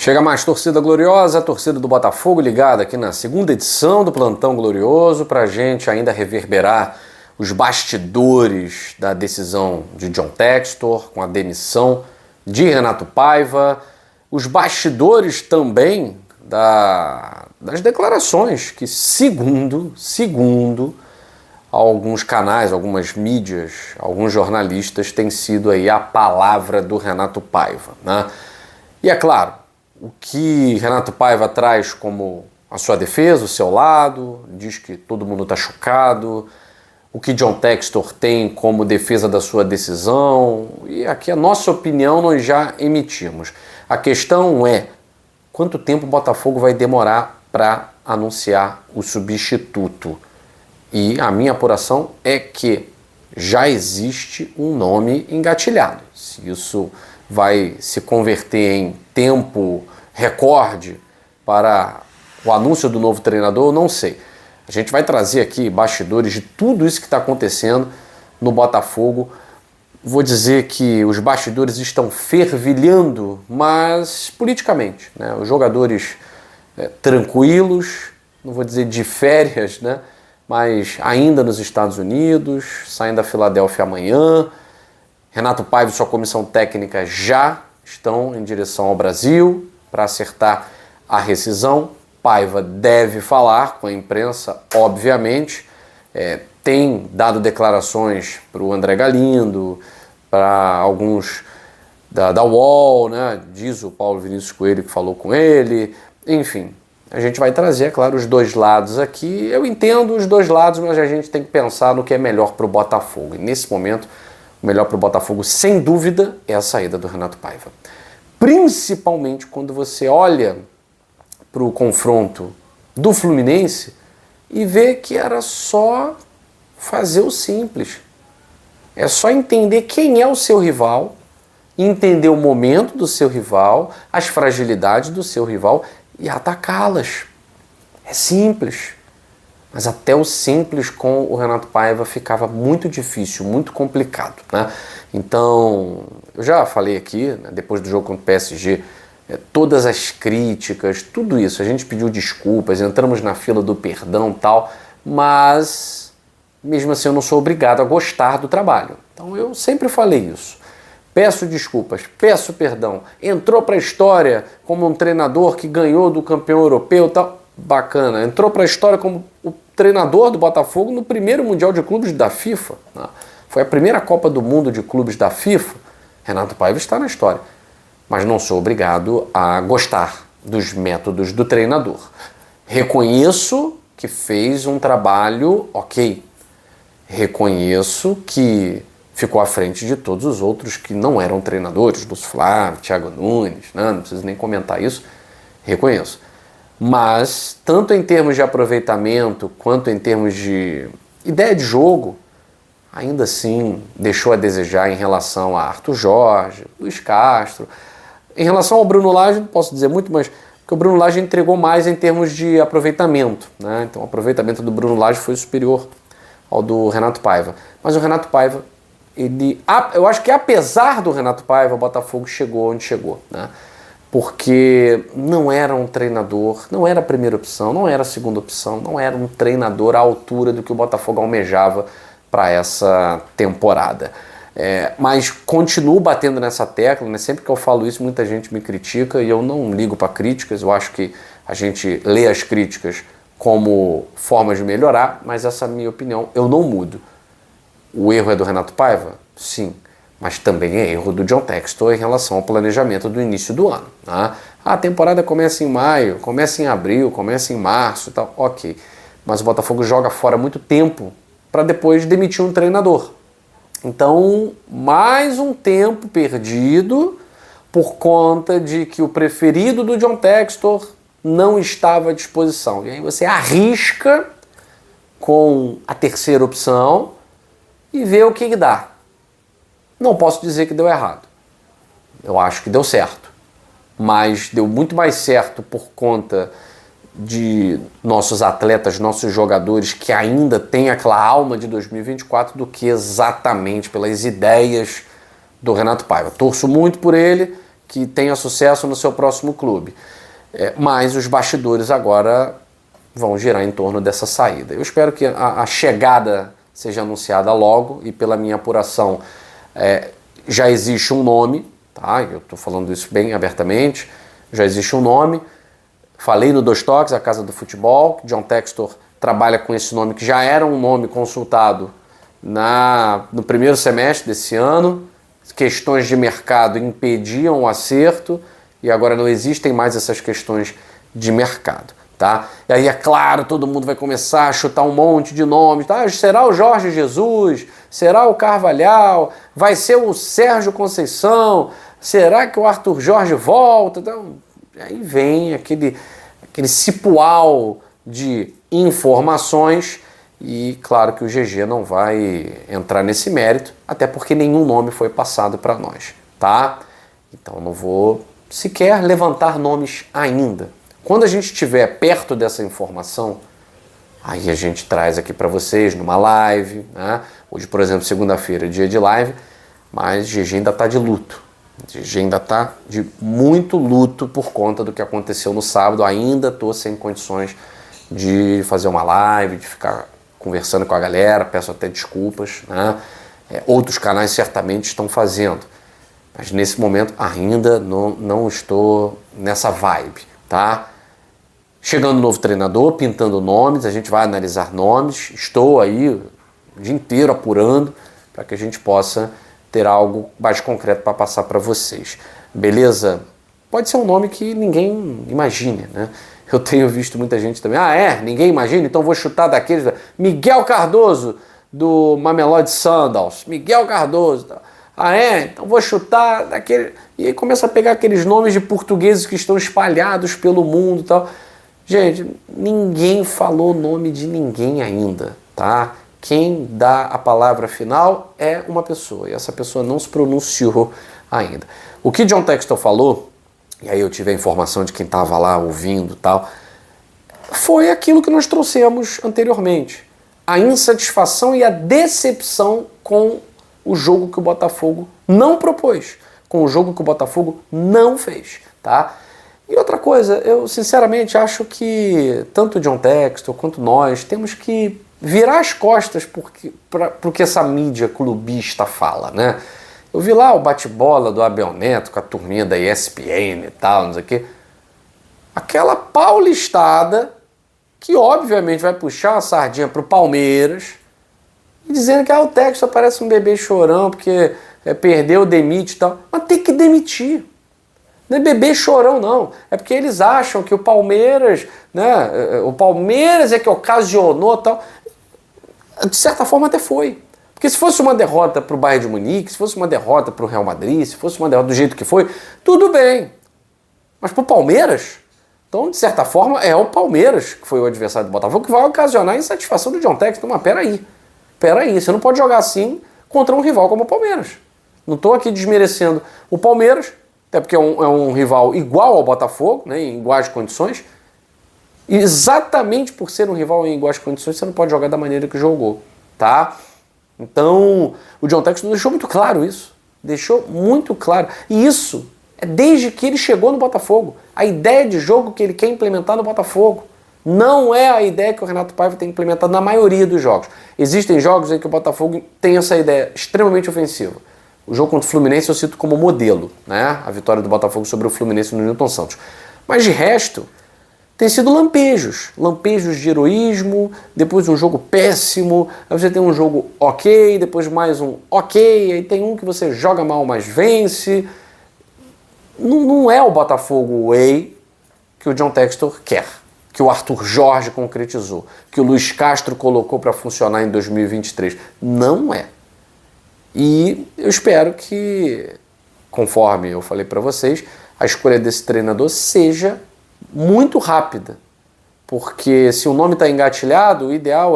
Chega mais torcida gloriosa, a torcida do Botafogo ligada aqui na segunda edição do Plantão Glorioso para a gente ainda reverberar os bastidores da decisão de John Textor com a demissão de Renato Paiva, os bastidores também das declarações que, segundo alguns canais, algumas mídias, alguns jornalistas, tem sido aí a palavra do Renato Paiva, né? E é claro, o que Renato Paiva traz como a sua defesa, o seu lado, diz que todo mundo está chocado, o que John Textor tem como defesa da sua decisão, e aqui a nossa opinião nós já emitimos. A questão é, quanto tempo o Botafogo vai demorar para anunciar o substituto? E a minha apuração é que já existe um nome engatilhado. Se isso vai se converter em tempo recorde para o anúncio do novo treinador, eu não sei. A gente vai trazer aqui bastidores de tudo isso que está acontecendo no Botafogo. Vou dizer que os bastidores estão fervilhando, mas politicamente, né? Os jogadores tranquilos, não vou dizer de férias, né? Mas ainda nos Estados Unidos, saindo da Filadélfia amanhã. Renato Paiva e sua comissão técnica já estão em direção ao Brasil para acertar a rescisão. Paiva deve falar com a imprensa, obviamente. Tem dado declarações para o André Galindo, para alguns da UOL, né? Diz o Paulo Vinícius Coelho que falou com ele. Enfim, a gente vai trazer, é claro, os dois lados aqui. Eu entendo os dois lados, mas a gente tem que pensar no que é melhor para o Botafogo. E nesse momento, o melhor para o Botafogo, sem dúvida, é a saída do Renato Paiva. Principalmente quando você olha para o confronto do Fluminense e vê que era só fazer o simples. É só entender quem é o seu rival, entender o momento do seu rival, as fragilidades do seu rival e atacá-las. É simples. Mas até o simples com o Renato Paiva ficava muito difícil, muito complicado, né? Então, eu já falei aqui, né, depois do jogo contra o PSG, todas as críticas, tudo isso, a gente pediu desculpas, entramos na fila do perdão e tal, mas mesmo assim eu não sou obrigado a gostar do trabalho. Então eu sempre falei isso. Peço desculpas, peço perdão. Entrou para a história como um treinador que ganhou do campeão europeu e tal. Bacana. Entrou para a história como o treinador do Botafogo no primeiro Mundial de Clubes da FIFA. Né? Foi a primeira Copa do Mundo de Clubes da FIFA. Renato Paiva está na história. Mas não sou obrigado a gostar dos métodos do treinador. Reconheço que fez um trabalho ok. Reconheço que ficou à frente de todos os outros que não eram treinadores, Lúcio Flávio, Thiago Nunes, né? Não preciso nem comentar isso, reconheço. Mas, tanto em termos de aproveitamento, quanto em termos de ideia de jogo, ainda assim deixou a desejar em relação a Arthur Jorge, Luiz Castro. Em relação ao Bruno Lage, não posso dizer muito, mas porque o Bruno Lage entregou mais em termos de aproveitamento, né? Então o aproveitamento do Bruno Lage foi superior ao do Renato Paiva. Mas o Renato Paiva, eu acho que apesar do Renato Paiva, o Botafogo chegou onde chegou, né? Porque não era um treinador, não era a primeira opção, não era a segunda opção, não era um treinador à altura do que o Botafogo almejava para essa temporada. Mas continuo batendo nessa tecla, né? Sempre que eu falo isso, muita gente me critica e eu não ligo para críticas. Eu acho que a gente lê as críticas como formas de melhorar, mas essa é a minha opinião, eu não mudo. O erro é do Renato Paiva? Sim. Mas também é erro do John Textor em relação ao planejamento do início do ano. Né? A temporada começa em maio, começa em abril, começa em março e tal, ok. Mas o Botafogo joga fora muito tempo para depois demitir um treinador. Então, mais um tempo perdido por conta de que o preferido do John Textor não estava à disposição. E aí você arrisca com a terceira opção e vê o que dá. Não posso dizer que deu errado. Eu acho que deu certo. Mas deu muito mais certo por conta de nossos atletas, nossos jogadores que ainda têm aquela alma de 2024 do que exatamente pelas ideias do Renato Paiva. Torço muito por ele, que tenha sucesso no seu próximo clube. Mas os bastidores agora vão girar em torno dessa saída. Eu espero que a chegada seja anunciada logo, e pela minha apuração já existe um nome, tá? Eu estou falando isso bem abertamente, já existe um nome. Falei no Dois Toques, a Casa do Futebol, que John Textor trabalha com esse nome, que já era um nome consultado no primeiro semestre desse ano. Questões de mercado impediam o acerto, e agora não existem mais essas questões de mercado, tá? E aí, é claro, todo mundo vai começar a chutar um monte de nomes, tá? Será o Jorge Jesus? Será o Carvalhal? Vai ser o Sérgio Conceição? Será que o Arthur Jorge volta? Então, aí vem aquele cipual de informações, e claro que o GG não vai entrar nesse mérito, até porque nenhum nome foi passado para nós, tá? Então não vou sequer levantar nomes ainda. Quando a gente estiver perto dessa informação, aí a gente traz aqui para vocês numa live, né? Hoje, por exemplo, segunda-feira, dia de live, mas GG ainda está de luto. GG ainda está de muito luto por conta do que aconteceu no sábado. Ainda estou sem condições de fazer uma live, de ficar conversando com a galera, peço até desculpas, né? Outros canais certamente estão fazendo, mas nesse momento ainda não estou nessa vibe, tá? Chegando um novo treinador, pintando nomes, a gente vai analisar nomes, estou aí o dia inteiro apurando para que a gente possa ter algo mais concreto para passar para vocês, beleza? Pode ser um nome que ninguém imagine, né? Eu tenho visto muita gente também, ninguém imagina, então vou chutar daqueles, Miguel Cardoso, do Mamelodi Sundowns, Miguel Cardoso, então vou chutar daquele, e aí começa a pegar aqueles nomes de portugueses que estão espalhados pelo mundo e tal. Gente, ninguém falou o nome de ninguém ainda, tá? Quem dá a palavra final é uma pessoa, e essa pessoa não se pronunciou ainda. O que John Textor falou, e aí eu tive a informação de quem estava lá ouvindo e tal, foi aquilo que nós trouxemos anteriormente. A insatisfação e a decepção com o jogo que o Botafogo não propôs, com o jogo que o Botafogo não fez, tá? E outra coisa, eu sinceramente acho que tanto o John Textor quanto nós temos que virar as costas pro que essa mídia clubista fala, né? Eu vi lá o bate-bola do Abel Neto com a turminha da ESPN e tal, não sei o quê. Aquela paulistada que obviamente vai puxar a sardinha pro Palmeiras e dizendo que o Textor parece um bebê chorão porque perdeu, demite e tal. Mas tem que demitir. Não é bebê chorão, não. É porque eles acham que o Palmeiras, né, o Palmeiras é que ocasionou tal. De certa forma até foi. Porque se fosse uma derrota para o Bayern de Munique, se fosse uma derrota para o Real Madrid, se fosse uma derrota do jeito que foi, tudo bem. Mas para o Palmeiras, então de certa forma é o Palmeiras que foi o adversário do Botafogo que vai ocasionar a insatisfação do John Textor. Mas peraí, você não pode jogar assim contra um rival como o Palmeiras. Não estou aqui desmerecendo o Palmeiras, até porque é um rival igual ao Botafogo, né, em iguais condições. E exatamente por ser um rival em iguais condições, você não pode jogar da maneira que jogou, tá? Então, o John Textor deixou muito claro isso. Deixou muito claro. E isso é desde que ele chegou no Botafogo. A ideia de jogo que ele quer implementar no Botafogo não é a ideia que o Renato Paiva tem implementado na maioria dos jogos. Existem jogos em que o Botafogo tem essa ideia extremamente ofensiva. O jogo contra o Fluminense eu cito como modelo, né? A vitória do Botafogo sobre o Fluminense no Newton Santos. Mas de resto, tem sido lampejos de heroísmo, depois um jogo péssimo, aí você tem um jogo ok, depois mais um ok, aí tem um que você joga mal, mas vence. Não é o Botafogo way que o John Textor quer, que o Arthur Jorge concretizou, que o Luiz Castro colocou para funcionar em 2023. Não é. E eu espero que, conforme eu falei para vocês, a escolha desse treinador seja muito rápida, porque se o nome está engatilhado, o ideal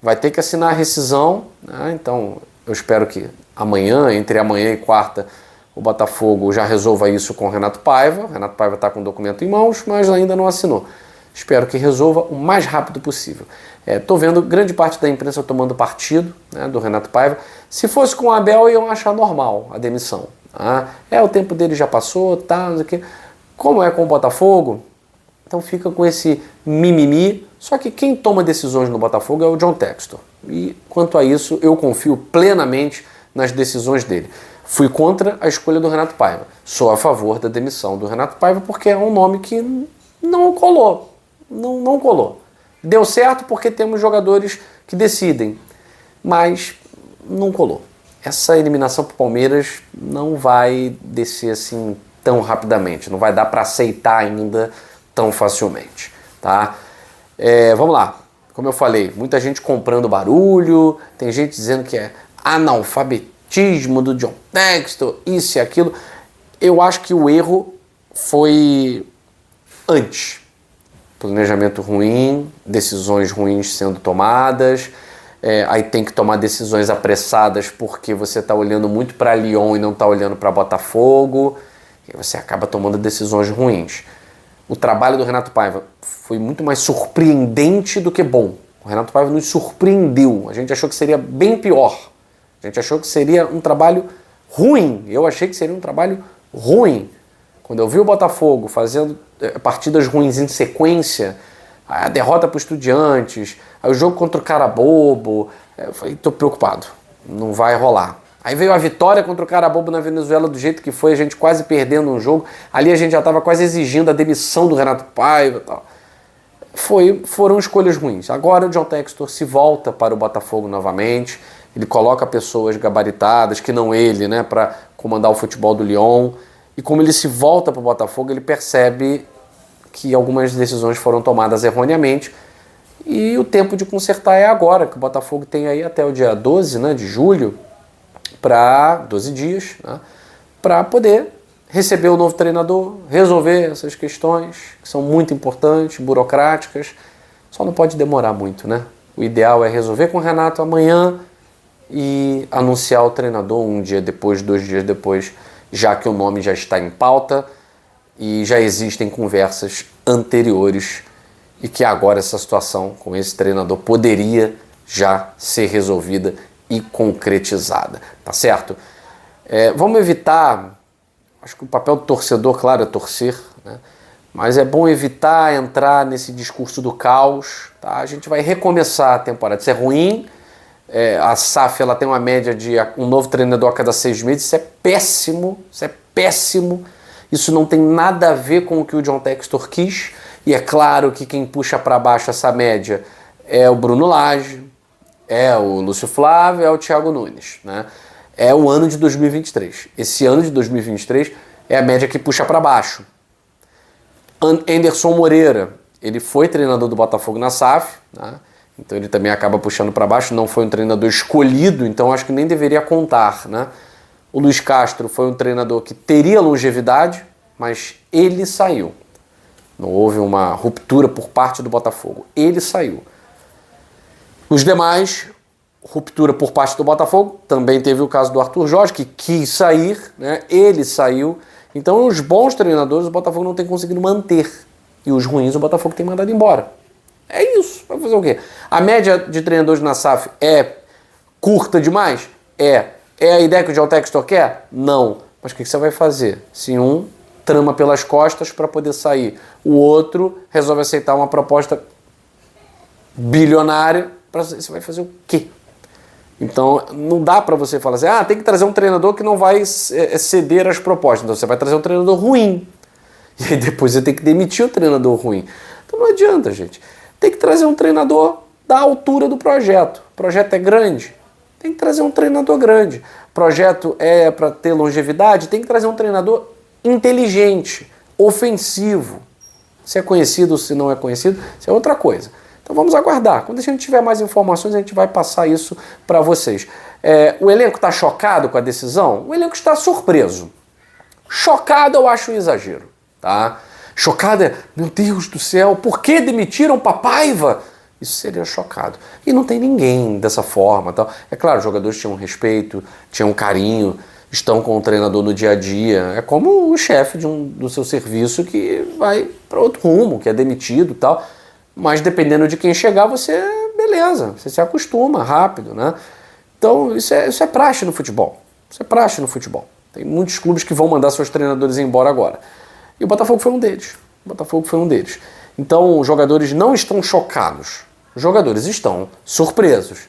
vai ter que assinar a rescisão, né? Então eu espero que amanhã, entre amanhã e quarta, o Botafogo já resolva isso com o Renato Paiva. O Renato Paiva está com o documento em mãos, mas ainda não assinou. Espero que resolva o mais rápido possível. Estou vendo grande parte da imprensa tomando partido, né, do Renato Paiva. Se fosse com o Abel, iam achar normal a demissão. Ah, o tempo dele já passou, tá, não sei o quê. Como é com o Botafogo, então fica com esse mimimi. Só que quem toma decisões no Botafogo é o John Textor. E quanto a isso, eu confio plenamente nas decisões dele. Fui contra a escolha do Renato Paiva. Sou a favor da demissão do Renato Paiva porque é um nome que não colou. Não colou. Deu certo porque temos jogadores que decidem, mas não colou. Essa eliminação para o Palmeiras não vai descer assim tão rapidamente, não vai dar para aceitar ainda tão facilmente, tá? Vamos lá, como eu falei, muita gente comprando barulho, tem gente dizendo que é analfabetismo do John Textor, isso e aquilo. Eu acho que o erro foi antes. Planejamento ruim, decisões ruins sendo tomadas, aí tem que tomar decisões apressadas porque você está olhando muito para Lyon e não está olhando para Botafogo, e você acaba tomando decisões ruins. O trabalho do Renato Paiva foi muito mais surpreendente do que bom. O Renato Paiva nos surpreendeu, a gente achou que seria bem pior, a gente achou que seria um trabalho ruim, eu achei que seria um trabalho ruim. Quando eu vi o Botafogo fazendo partidas ruins em sequência, a derrota para o Estudiantes, aí o jogo contra o Carabobo, eu falei, tô preocupado, não vai rolar. Aí veio a vitória contra o Carabobo na Venezuela do jeito que foi, a gente quase perdendo um jogo, ali a gente já estava quase exigindo a demissão do Renato Paiva e tal. Foram escolhas ruins. Agora o John Textor se volta para o Botafogo novamente, ele coloca pessoas gabaritadas, que não ele, né, para comandar o futebol do Lyon. E como ele se volta para o Botafogo, ele percebe que algumas decisões foram tomadas erroneamente e o tempo de consertar é agora, que o Botafogo tem aí até o dia 12, né, de julho, para 12 dias, né, para poder receber o novo treinador, resolver essas questões que são muito importantes, burocráticas, só não pode demorar muito, né? O ideal é resolver com o Renato amanhã e anunciar o treinador um dia depois, 2 dias depois, já que o nome já está em pauta e já existem conversas anteriores e que agora essa situação com esse treinador poderia já ser resolvida e concretizada, tá certo? Vamos evitar, acho que o papel do torcedor, claro, é torcer, né? Mas é bom evitar entrar nesse discurso do caos, tá? A gente vai recomeçar a temporada, isso é ruim. A SAF ela tem uma média de um novo treinador a cada 6 meses, isso é péssimo, isso não tem nada a ver com o que o John Textor quis, e é claro que quem puxa para baixo essa média é o Bruno Lage, é o Lúcio Flávio, é o Thiago Nunes, né? É o ano de 2023, esse ano de 2023 é a média que puxa para baixo. Anderson Moreira, ele foi treinador do Botafogo na SAF, né? Então ele também acaba puxando para baixo, não foi um treinador escolhido, então acho que nem deveria contar, né? O Luiz Castro foi um treinador que teria longevidade, mas ele saiu. Não houve uma ruptura por parte do Botafogo, ele saiu. Os demais, ruptura por parte do Botafogo, também teve o caso do Arthur Jorge, que quis sair, né? Ele saiu. Então os bons treinadores o Botafogo não tem conseguido manter, e os ruins o Botafogo tem mandado embora. É isso, vai fazer o quê? A média de treinadores na SAF é curta demais? É a ideia que o John Textor quer? Não. Mas o que você vai fazer? Se um trama pelas costas para poder sair, o outro resolve aceitar uma proposta bilionária, você vai fazer o quê? Então não dá para você falar assim, tem que trazer um treinador que não vai ceder às propostas. Então você vai trazer um treinador ruim. E aí depois você tem que demitir o treinador ruim. Então não adianta, gente. Tem que trazer um treinador da altura do projeto. O projeto é grande, tem que trazer um treinador grande. O projeto é para ter longevidade, tem que trazer um treinador inteligente, ofensivo. Se é conhecido ou se não é conhecido, isso é outra coisa. Então vamos aguardar. Quando a gente tiver mais informações, a gente vai passar isso para vocês. O elenco está chocado com a decisão? O elenco está surpreso. Chocado eu acho um exagero, tá? Chocado meu Deus do céu, por que demitiram Paiva? Isso seria chocado. E não tem ninguém dessa forma. Tal. É claro, os jogadores tinham respeito, tinham carinho, estão com o treinador no dia a dia. É como o chefe do seu serviço que vai para outro rumo, que é demitido e tal. Mas dependendo de quem chegar, beleza, você se acostuma rápido, né? Então isso é praxe no futebol. Isso é praxe no futebol. Tem muitos clubes que vão mandar seus treinadores embora agora. E o Botafogo foi um deles. O Botafogo foi um deles. Então, os jogadores não estão chocados. Os jogadores estão surpresos.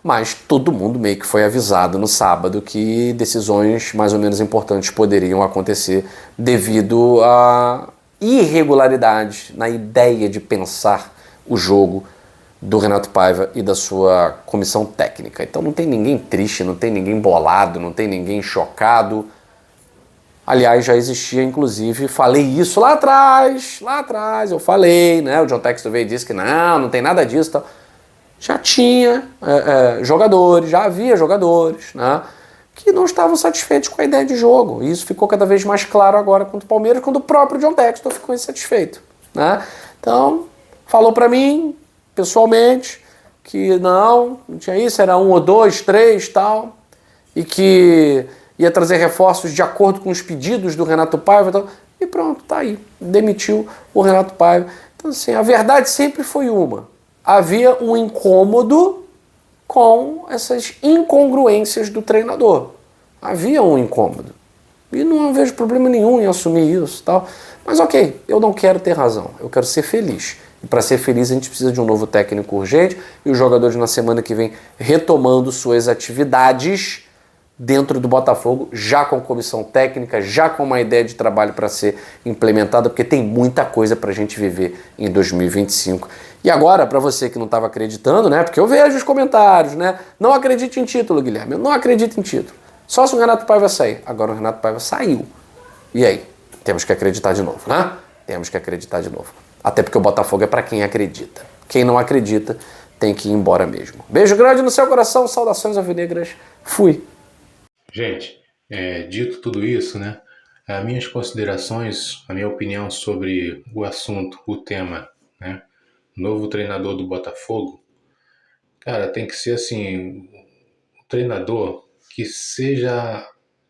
Mas todo mundo meio que foi avisado no sábado que decisões mais ou menos importantes poderiam acontecer devido a irregularidades na ideia de pensar o jogo do Renato Paiva e da sua comissão técnica. Então não tem ninguém triste, não tem ninguém bolado, não tem ninguém chocado. Aliás, já existia, inclusive, falei isso lá atrás, eu falei, né? O John Textor veio e disse que não tem nada disso, tal. Já tinha jogadores, já havia jogadores, né, que não estavam satisfeitos com a ideia de jogo. E isso ficou cada vez mais claro agora contra o Palmeiras, quando o próprio John Textor ficou insatisfeito, né? Então, falou para mim, pessoalmente, que não tinha isso, era 1 ou 2, 3, tal, e que ia trazer reforços de acordo com os pedidos do Renato Paiva, tal, e pronto, tá aí, demitiu o Renato Paiva. Então, assim, a verdade sempre foi uma. Havia um incômodo com essas incongruências do treinador. Havia um incômodo. E não vejo problema nenhum em assumir isso, tal. Mas ok, eu não quero ter razão, eu quero ser feliz. E para ser feliz a gente precisa de um novo técnico urgente e os jogadores na semana que vem retomando suas atividades dentro do Botafogo, já com comissão técnica, já com uma ideia de trabalho para ser implementada, porque tem muita coisa para a gente viver em 2025. E agora, para você que não estava acreditando, né? Porque eu vejo os comentários, né? Não acredite em título, Guilherme. Eu não acredito em título. Só se o Renato Paiva sair. Agora o Renato Paiva saiu. E aí? Temos que acreditar de novo, né? Temos que acreditar de novo. Até porque o Botafogo é para quem acredita. Quem não acredita tem que ir embora mesmo. Beijo grande no seu coração. Saudações alvinegras. Fui. Gente, dito tudo isso, né? As minhas considerações, a minha opinião sobre o assunto, o tema, né? Novo treinador do Botafogo, cara, tem que ser assim, um treinador que seja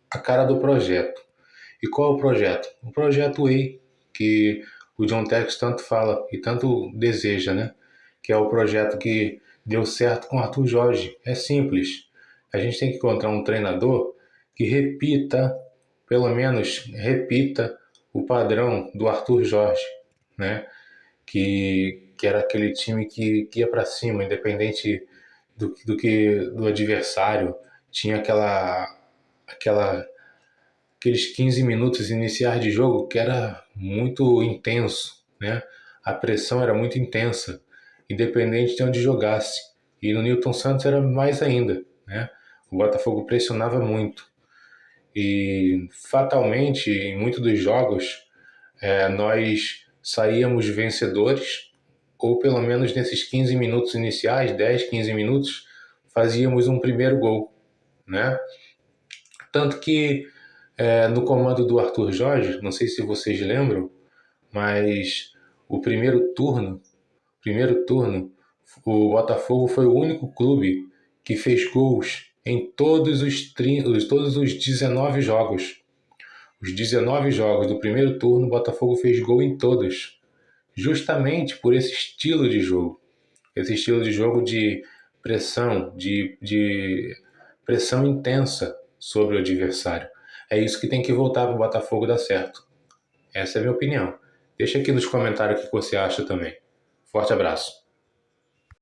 a cara do projeto. E qual é o projeto? O projeto Way, que o John Tex tanto fala e tanto deseja, né? Que é o projeto que deu certo com o Arthur Jorge. É simples. A gente tem que encontrar um treinador que repita, pelo menos repita o padrão do Arthur Jorge, né? Que era aquele time que ia para cima, independente do adversário, tinha aqueles 15 minutos iniciais de jogo que era muito intenso, né? A pressão era muito intensa, independente de onde jogasse. E no Newton Santos era mais ainda, né? O Botafogo pressionava muito. E fatalmente, em muitos dos jogos, nós saíamos vencedores, ou pelo menos nesses 15 minutos iniciais, 10, 15 minutos, fazíamos um primeiro gol, né? Tanto que no comando do Arthur Jorge, não sei se vocês lembram, mas o primeiro turno, o Botafogo foi o único clube que fez gols em todos os 19 jogos. Os 19 jogos do primeiro turno, o Botafogo fez gol em todos, justamente por esse estilo de jogo. Esse estilo de jogo de pressão, de pressão intensa sobre o adversário. É isso que tem que voltar para o Botafogo dar certo. Essa é a minha opinião. Deixa aqui nos comentários o que você acha também. Forte abraço.